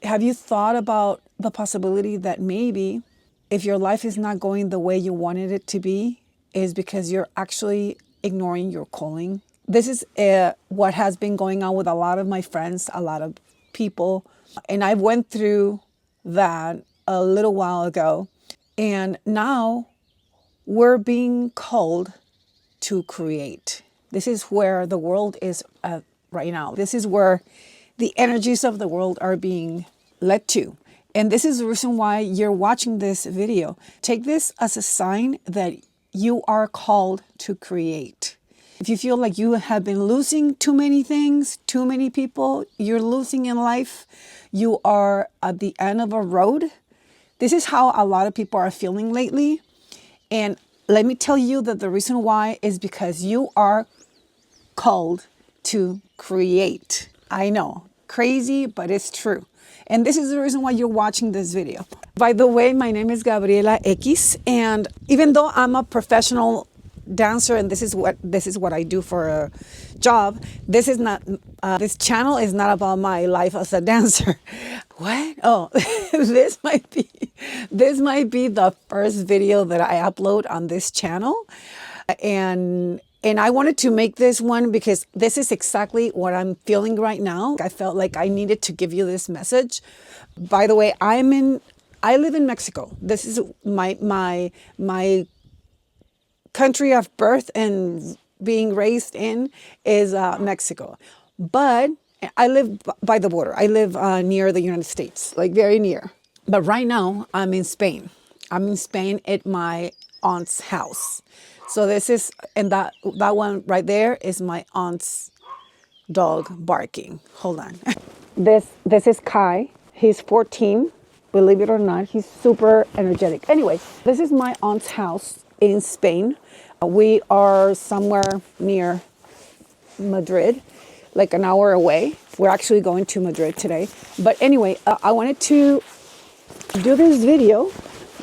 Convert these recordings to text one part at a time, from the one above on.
Have you thought about the possibility that maybe if your life is not going the way you wanted it to be, is because you're actually ignoring your calling? This is what has been going on with a lot of my friends, a lot of people. And I went through that a little while ago. And now we're being called to create. This is where the world is right now. This is where the energies of the world are being led to. And this is the reason why you're watching this video. Take this as a sign that you are called to create. If you feel like you have been losing too many things, too many people, you're losing in life, you are at the end of a road. This is how a lot of people are feeling lately. And let me tell you that the reason why is because you are called to create. I know, crazy, but it's true. And this is the reason why you're watching this video. By the way, my name is Gabriela X, and even though I'm a professional dancer and this is what I do for a job, this is not this channel is not about my life as a dancer. What? Oh, this might be the first video that I upload on this channel. And I wanted to make this one because this is exactly what I'm feeling right now. I felt like I needed to give you this message. By the way, I live in Mexico. This is my country of birth and being raised in is Mexico. But I live by the border. I live near the United States, like very near. But right now I'm in Spain. I'm in Spain at my aunt's house. So this is, and that one right there is my aunt's dog barking. Hold on. This is Kai. He's 14. Believe it or not, he's super energetic. Anyway, this is my aunt's house in Spain. We are somewhere near Madrid, like an hour away. We're actually going to Madrid today. But anyway, I wanted to do this video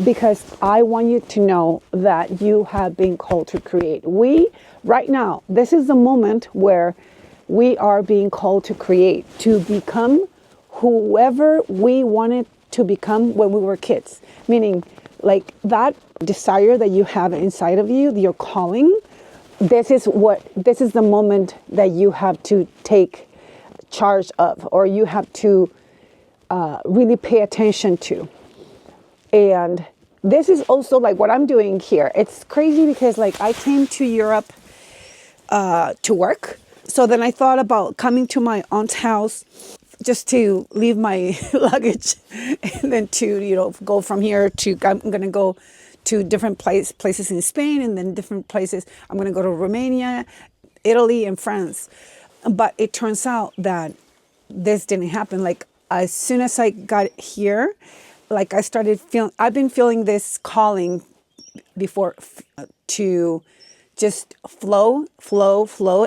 because I want you to know that you have been called to create. Right now, this is the moment where we are being called to create, to become whoever we wanted to become when we were kids. Meaning, like that desire that you have inside of you, your calling, this is the moment that you have to take charge of, or you have to really pay attention to. And this is also like what I'm doing here. It's crazy because like I came to Europe to work. So then I thought about coming to my aunt's house just to leave my luggage and then to, go from here to, I'm going to go to different places in Spain and then different places. I'm going to go to Romania, Italy, and France. But it turns out that this didn't happen. Like as soon as I got here, like I've been feeling this calling before to just flow.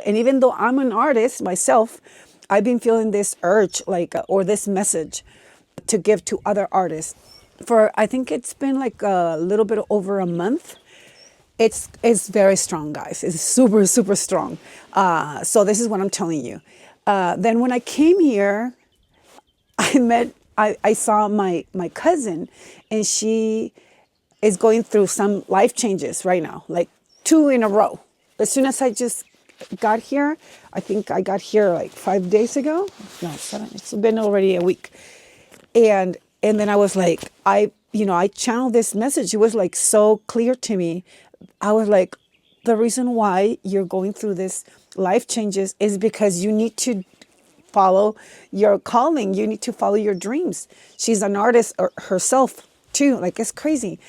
And even though I'm an artist myself, I've been feeling this urge, or this message to give to other artists. I think it's been like a little bit over a month. It's very strong, guys. It's super, super strong. So this is what I'm telling you. Then when I came here, I saw my cousin, and she is going through some life changes right now, like 2 in a row. As soon as I just got here, I think I got here like 5 days ago. No, 7. It's been already a week. And then I was like, I channeled this message. It was like so clear to me. I was like, the reason why you're going through this life changes is because you need to follow your calling. You need to follow your dreams. She's an artist herself too. Like, it's crazy.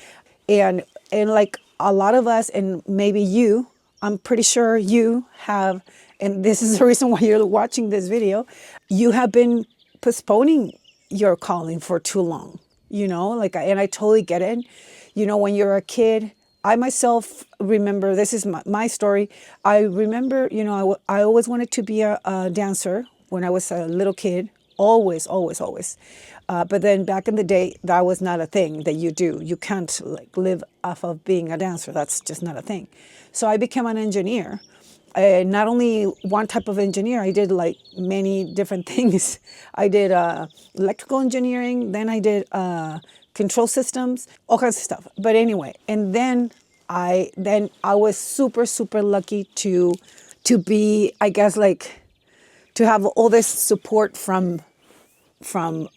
And like a lot of us, and maybe you, I'm pretty sure you have, and this is the reason why you're watching this video, you have been postponing your calling for too long, and I totally get it. When you're a kid, I myself remember, this is my story. I remember, I always wanted to be a dancer when I was a little kid, always. But then back in the day, that was not a thing that you do. You can't live off of being a dancer. That's just not a thing. So I became an engineer not only one type of engineer, I did like many different things. I did electrical engineering, then I did control systems, all kinds of stuff. But anyway, and then I was super super lucky to be, I guess, like to have all this support from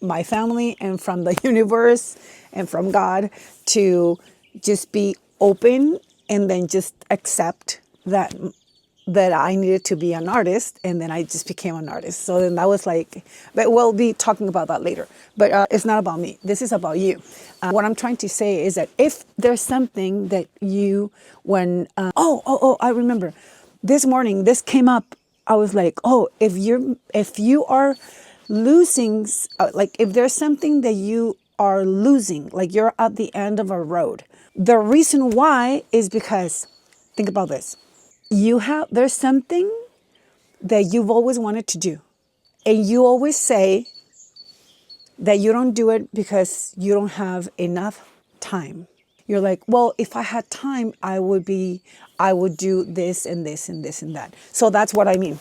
my family and from the universe and from God to just be open and then just accept that I needed to be an artist, and then I just became an artist. So then that was like, but we'll be talking about that later. But it's not about me. This is about you. What I'm trying to say is that if there's something that you, I remember this morning, this came up. I was like, oh, if you are losing, like if there's something that you are losing, like you're at the end of a road, the reason why is because, think about this, there's something that you've always wanted to do, and you always say that you don't do it because you don't have enough time. You're like, well, if I had time, I would do this and this and this and that. So that's what I mean.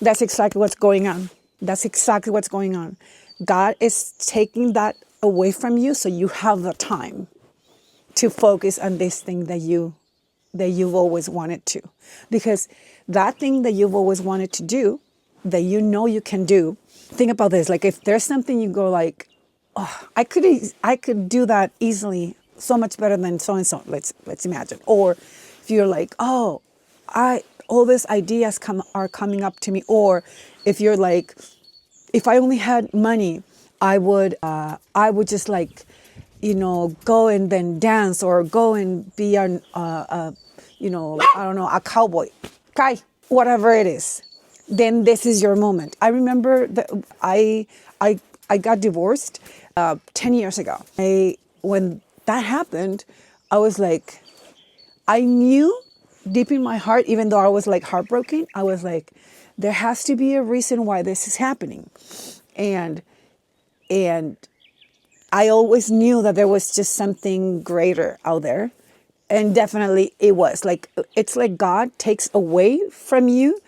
That's exactly what's going on. That's exactly what's going on. God is taking that away from you so you have the time to focus on this thing that you've always wanted to. Because that thing that you've always wanted to do, that you know you can do, think about this. Like if there's something you go like, oh, I could do that easily, so much better than so and so. Let's imagine. Or if you're like, oh, all these ideas are coming up to me. Or if you're like, if I only had money, I would just like, go and then dance or go and be I don't know, a cowboy, whatever it is. Then this is your moment. I remember that I got divorced 10 years ago. When that happened, I was like, I knew deep in my heart, even though I was like heartbroken, I was like, there has to be a reason why this is happening. And I always knew that there was just something greater out there. And definitely it was. Like, it's like God takes away from you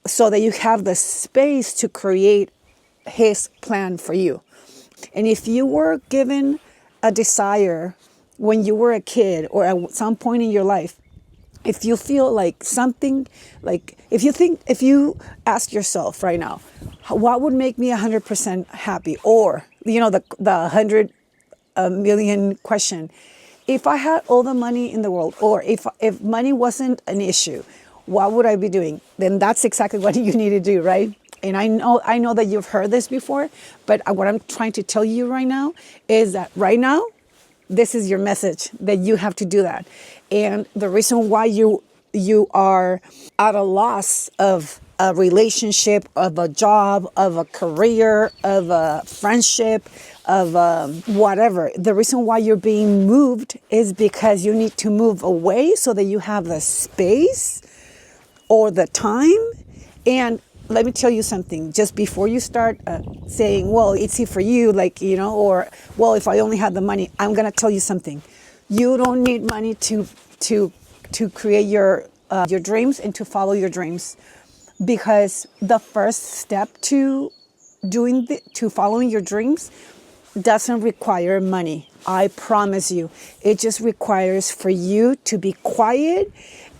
so that you have the space to create his plan for you. And if you were given a desire when you were a kid or at some point in your life, if you feel like something, like if you ask yourself right now, what would make me 100% happy? Or, the 100 million question, if I had all the money in the world, or if money wasn't an issue, what would I be doing? Then that's exactly what you need to do, right? And I know that you've heard this before, but what I'm trying to tell you right now is that right now, this is your message, that you have to do that. And the reason why you are at a loss of a relationship, of a job, of a career, of a friendship, of whatever, the reason why you're being moved is because you need to move away so that you have the space or the time. And let me tell you something, just before you start saying, well, it's for you, or, well, if I only had the money, I'm going to tell you something. You don't need money to create your dreams and to follow your dreams, because the first step to following your dreams doesn't require money. I promise you. It just requires for you to be quiet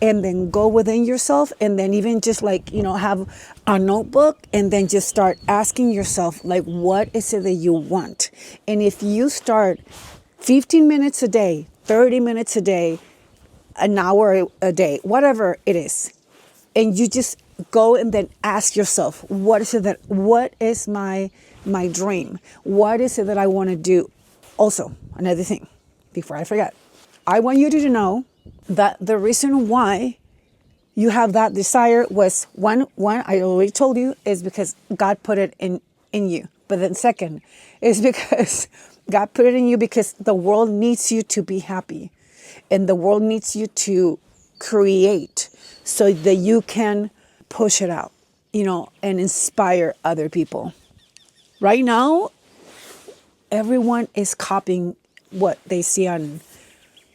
and then go within yourself, and then even just have a notebook and then just start asking yourself, like, what is it that you want? And if you start 15 minutes a day, 30 minutes a day, an hour a day, whatever it is, and you just go and then ask yourself, what is my dream? What is it that I want to do? Also, another thing, before I forget, I want you to know that the reason why you have that desire was one I already told you, is because God put it in you. But then second is because God put it in you because the world needs you to be happy, and the world needs you to create so that you can push it out, and inspire other people. Right now, everyone is copying what they see on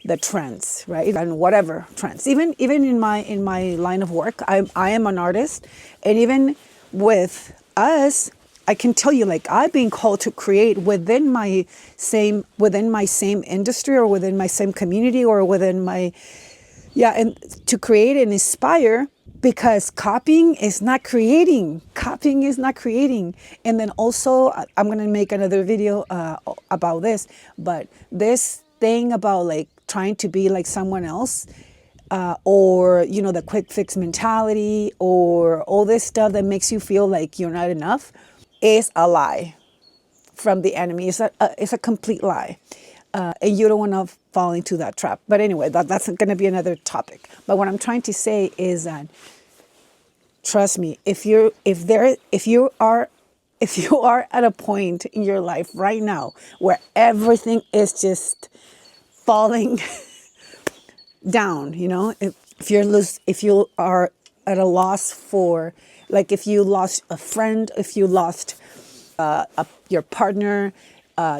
the trends, right? And whatever trends. Even in my line of work, I am an artist, and even with us, I can tell you, like, I've been called to create within my same industry, or within my same community, or within my, yeah, and to create and inspire, because copying is not creating. Copying is not creating. And then also, I'm going to make another video about this, but this thing about like trying to be like someone else, or, you know, the quick fix mentality, or all this stuff that makes you feel like you're not enough, is a lie from the enemy. It's a complete lie. And you don't want to fall into that trap. But anyway, that's going to be another topic. But what I'm trying to say is that, trust me, if you are at a point in your life right now where everything is just falling down, you know, if you are at a loss for, like, if you lost a friend, if you lost your partner,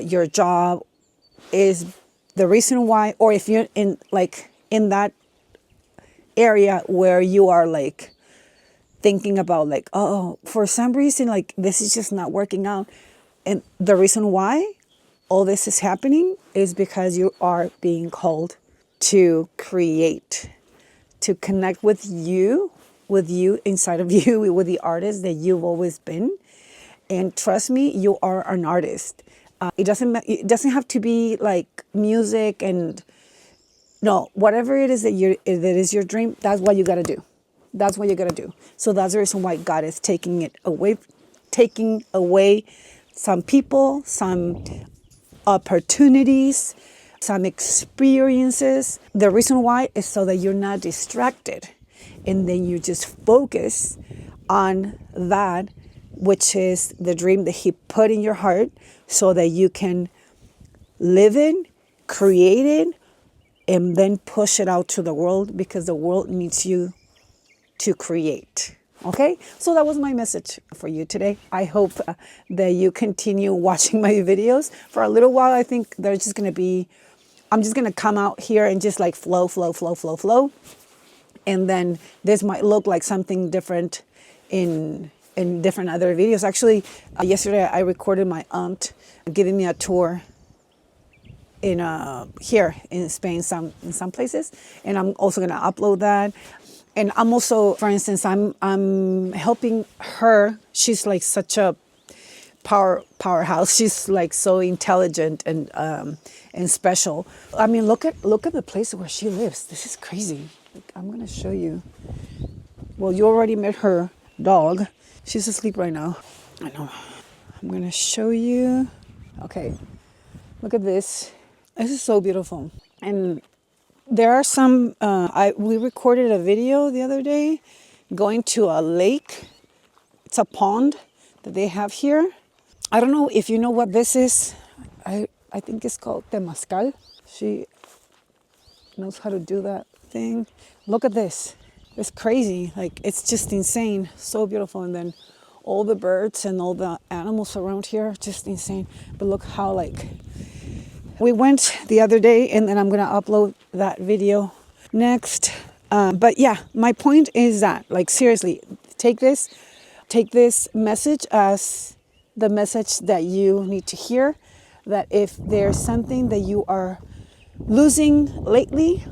your job is the reason why, or if you're in that area where you are like thinking about like, oh, for some reason, like, this is just not working out. And the reason why all this is happening is because you are being called to create, to connect with you inside of you, with the artist that you've always been. And trust me, you are an artist. It doesn't have to be like music, and no, whatever it is that is your dream, that's what you got to do. That's what you got to do. So that's the reason why God is taking away some people, some opportunities, some experiences. The reason why is so that you're not distracted, and then you just focus on that, which is the dream that He put in your heart, so that you can live it, create it, and then push it out to the world, because the world needs you to create. Okay, so that was my message for you today. I hope that you continue watching my videos for a little while. I think they're just going to be, I'm just going to come out here and just like flow. And then this might look like something different in different other videos. Actually, yesterday I recorded my aunt giving me a tour in here in Spain, in some places, and I'm also going to upload that. And I'm also, for instance, I'm helping her. She's like such a powerhouse. She's like so intelligent and special. I mean, look at the place where she lives. This is crazy. Like, I'm gonna show you. Well, you already met her dog. She's asleep right now. I know. I'm gonna show you. Okay, look at this. This is so beautiful. And there are some, we recorded a video the other day going to a lake. It's a pond that they have here. I don't know if you know what this is. I think it's called temazcal. She knows how to do that thing. Look at this. It's crazy. Like, it's just insane. So beautiful. And then all the birds and all the animals around here, just insane. But look how, like, we went the other day, and then I'm going to upload that video next. But yeah, my point is that, like, seriously, take this message as the message that you need to hear, that if there's something that you are losing lately,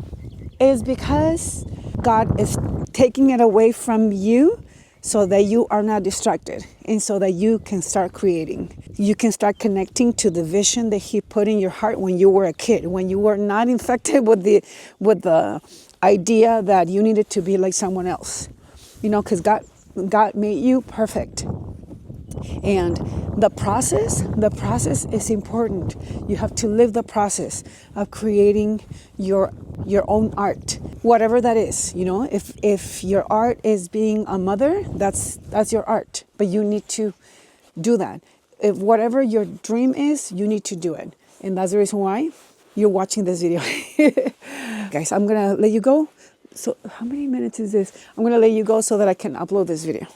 is because God is taking it away from you, so that you are not distracted, and so that you can start creating. You can start connecting to the vision that He put in your heart when you were a kid, when you were not infected with the idea that you needed to be like someone else. You know, because God made you perfect. And the process is important. You have to live the process of creating your own art, whatever that is. You know, if your art is being a mother, that's your art. But you need to do that. If whatever your dream is, you need to do it. And that's the reason why you're watching this video. Guys, I'm gonna let you go. So how many minutes is this? I'm gonna let you go so that I can upload this video.